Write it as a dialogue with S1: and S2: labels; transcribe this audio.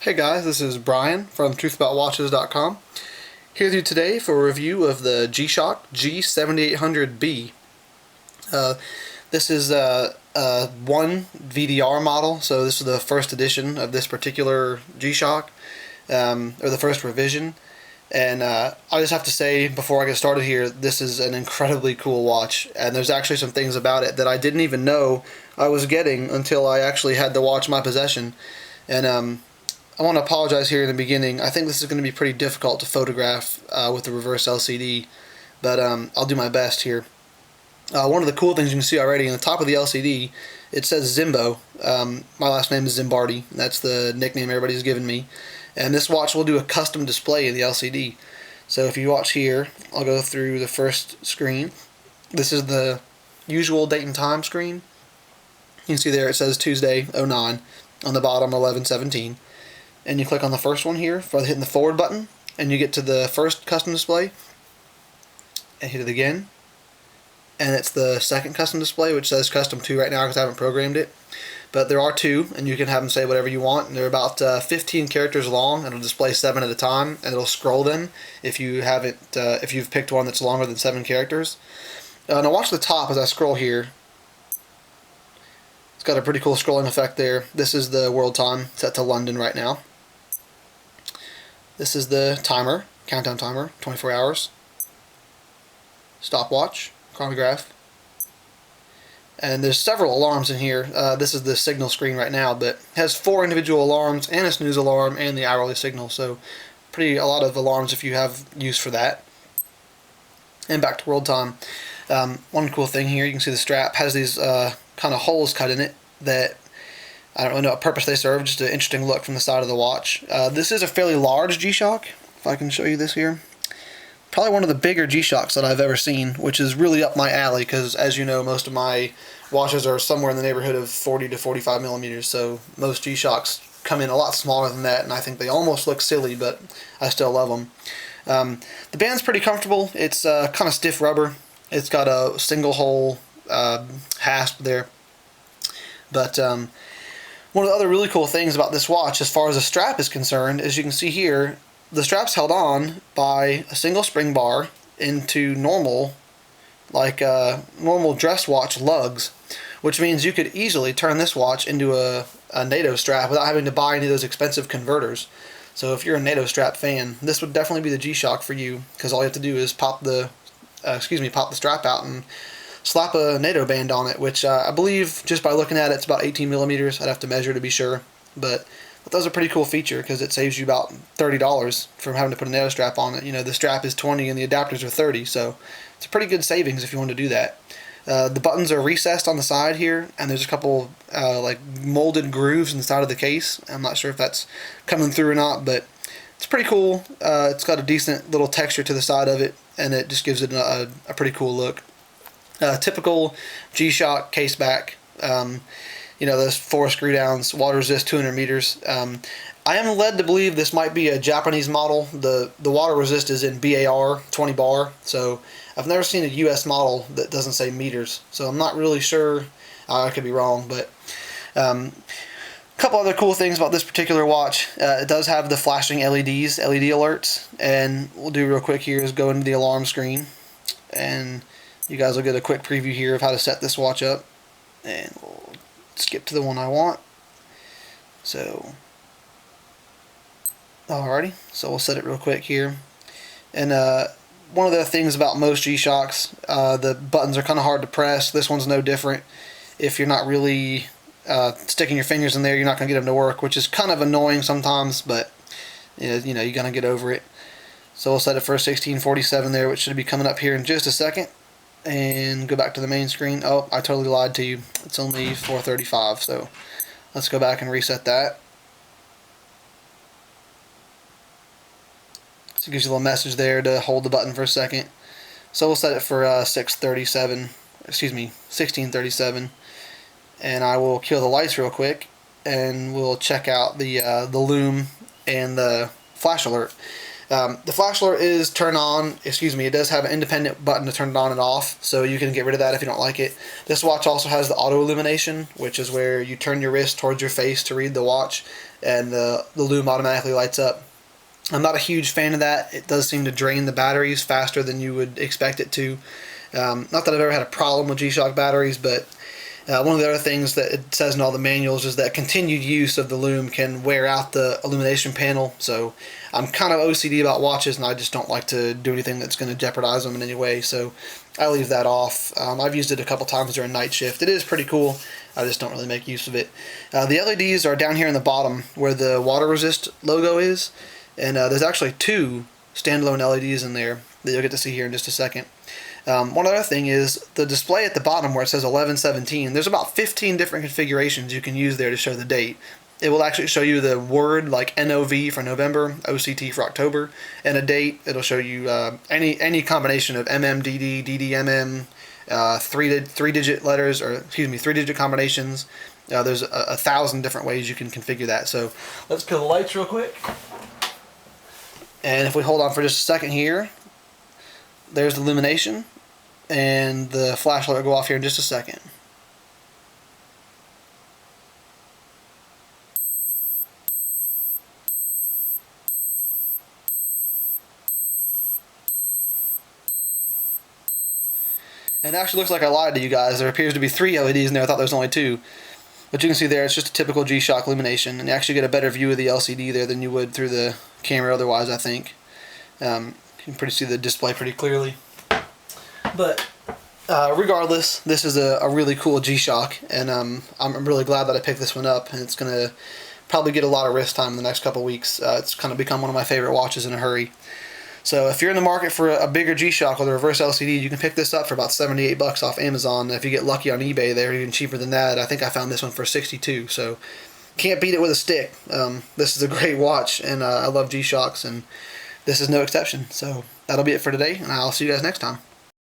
S1: Hey guys, this is Brian from truthaboutwatches.com. Here with you today for a review of the G-Shock G7800b. This is one VDR model, so this is the first edition of this particular G-Shock, or the first revision. And I just have to say, before I get started here, this is an incredibly cool watch, and there's actually some things about it that I didn't even know I was getting until I actually had the watch in my possession. And I want to apologize here in the beginning. I think this is going to be pretty difficult to photograph with the reverse LCD, but I'll do my best here. One of the cool things you can see already in the top of the LCD, it says Zimbo. My last name is Zimbardi. That's the nickname everybody's given me. And this watch will do a custom display in the LCD. So if you watch here, I'll go through the first screen. This is the usual date and time screen. You can see there it says Tuesday 09, on the bottom 11/17. And you click on the first one here for hitting the forward button, and you get to the first custom display, and hit it again, and it's the second custom display, which says custom 2 right now because I haven't programmed it, but there are 2, and you can have them say whatever you want, and they're about 15 characters long, and it'll display 7 at a time, and it'll scroll them if you haven't if you've picked one that's longer than 7 characters. Now watch the top as I scroll here. It's got a pretty cool scrolling effect there. This is the world time set to London right now. This is the timer, countdown timer, 24 hours. Stopwatch, chronograph. And there's several alarms in here. This is the signal screen right now, but it has 4 individual alarms and a snooze alarm and the hourly signal. So a lot of alarms if you have use for that. And back to world time. One cool thing here, you can see the strap has these kind of holes cut in it that I don't really know what purpose they serve, just an interesting look from the side of the watch. This is a fairly large G-Shock, if I can show you this here. Probably one of the bigger G-Shocks that I've ever seen, which is really up my alley because, as you know, most of my watches are somewhere in the neighborhood of 40 to 45 millimeters, so most G-Shocks come in a lot smaller than that, and I think they almost look silly, but I still love them. The band's pretty comfortable. It's kind of stiff rubber. It's got a single hole hasp there, but one of the other really cool things about this watch as far as the strap is concerned is you can see here the strap's held on by a single spring bar into normal, like normal dress watch lugs, which means you could easily turn this watch into a NATO strap without having to buy any of those expensive converters. So if you're a NATO strap fan, this would definitely be the G-Shock for you, because all you have to do is pop the strap out and slap a NATO band on it, which I believe just by looking at it, it's about 18 millimeters. I'd have to measure to be sure, but that was a pretty cool feature because it saves you about $30 from having to put a NATO strap on it. You know, the strap is 20 and the adapters are 30, so it's a pretty good savings if you want to do that. The buttons are recessed on the side here, and there's a couple like molded grooves in the side of the case. I'm not sure if that's coming through or not, but it's pretty cool. It's got a decent little texture to the side of it, and it just gives it a pretty cool look. Typical G-Shock case back, you know, those 4 screw downs, water resist 200 meters. I am led to believe this might be a Japanese model. The water resist is in BAR 20 bar, so I've never seen a US model that doesn't say meters, so I'm not really sure. I could be wrong, but a couple other cool things about this particular watch. It does have the flashing LED alerts, and we'll do real quick here is go into the alarm screen, and you guys will get a quick preview here of how to set this watch up, and we'll skip to the one I want. So, alrighty, so we'll set it real quick here. And one of the things about most G-Shocks, the buttons are kind of hard to press. This one's no different. If you're not really sticking your fingers in there, you're not going to get them to work, which is kind of annoying sometimes, but you know, you're going to get over it. So we'll set it for 1647 there, which should be coming up here in just a second. And go back to the main screen. Oh, I totally lied to you. It's only 435, so let's go back and reset that. So it gives you a little message there to hold the button for a second. So we'll set it for 1637, and I will kill the lights real quick, and we'll check out the loom and the flash alert. The flash alert is turned on, it does have an independent button to turn it on and off, so you can get rid of that if you don't like it. This watch also has the auto illumination, which is where you turn your wrist towards your face to read the watch, and the lume automatically lights up. I'm not a huge fan of that. It does seem to drain the batteries faster than you would expect it to. Not that I've ever had a problem with G-Shock batteries, but one of the other things that it says in all the manuals is that continued use of the lume can wear out the illumination panel. So I'm kind of OCD about watches, and I just don't like to do anything that's going to jeopardize them in any way. So I leave that off. I've used it a couple times during night shift. It is pretty cool. I just don't really make use of it. The LEDs are down here in the bottom where the water resist logo is, and there's actually 2 standalone LEDs in there that you'll get to see here in just a second. One other thing is the display at the bottom where it says 11/17. There's about 15 different configurations you can use there to show the date. It will actually show you the word like NOV for November, OCT for October, and a date. It'll show you any combination of MMDD, DDMM, three-digit letters, or excuse me, 3-digit combinations. There's 1,000 different ways you can configure that. So let's kill the lights real quick. And if we hold on for just a second here, there's the illumination, and the flashlight will go off here in just a second. And it actually looks like I lied to you guys. There appears to be 3 LEDs in there. I thought there was only 2. But you can see there, it's just a typical G-Shock illumination, and you actually get a better view of the LCD there than you would through the camera otherwise, I think. You can see the display pretty clearly. But regardless, this is a really cool G-Shock, and I'm really glad that I picked this one up, and it's going to probably get a lot of wrist time in the next couple weeks. It's kind of become one of my favorite watches in a hurry. So if you're in the market for a bigger G-Shock with a reverse LCD, you can pick this up for about $78 off Amazon. If you get lucky on eBay, they're even cheaper than that. I think I found this one for $62, so can't beat it with a stick. This is a great watch, and I love G-Shocks, and this is no exception. So that'll be it for today, and I'll see you guys next time.